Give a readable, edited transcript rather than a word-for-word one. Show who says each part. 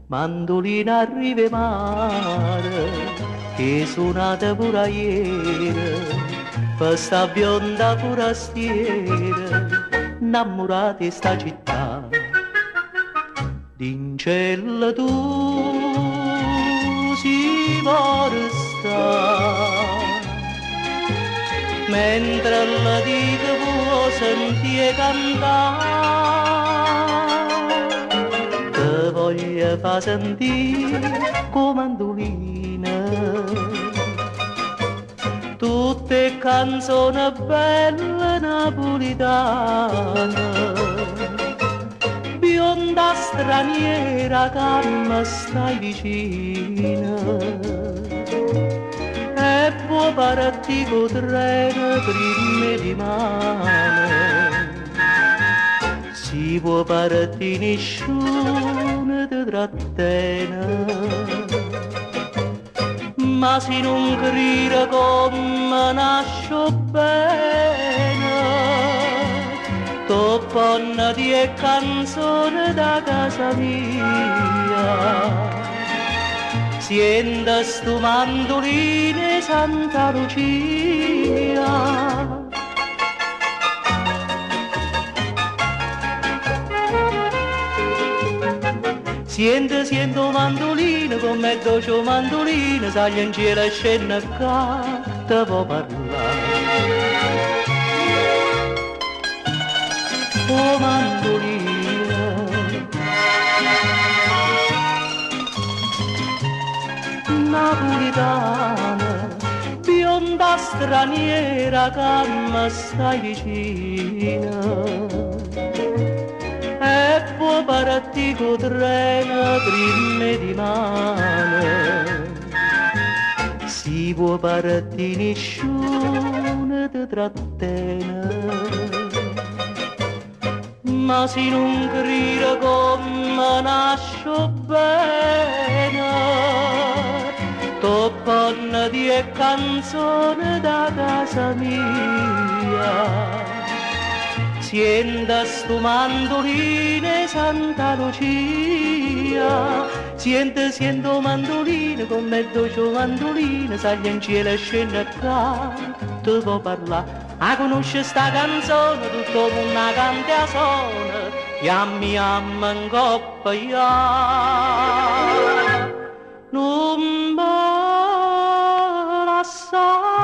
Speaker 1: Mandolina arriva mare, che suonata pure ieri, per sta bionda forastiera, innamorata di sta città. In cielo tu si vuole stare, mentre la dica può sentire cantare, te voglio far sentire come mandolina, tutte canzoni belle napolitane. Bionda straniera che mi stai vicina, e può parti con treno prima di mano, si può parti nessuno ti trattiene, ma se non grida come nasce bene, topponna di canzone da casa mia, sienta stu mandoline Santa Lucia. Siento mandoline come doce mandoline, sali in cielo e scende qua, te può parlare. Oh mandolina, napolitana, bionda straniera che mi stai vicina, e può parti con treno prima di mano, si può parti nessuno ti trattiene, ma se non grida come nasce bene, topponna di canzone da casa mia, sienta stu mandoline Santa Lucia, siento mandoline come doce mandoline, sali in cielo e scende qua, tu può parlare. A conosce sta canzone, tutto una canta a suona, yammi in coppa ya, non me la sa.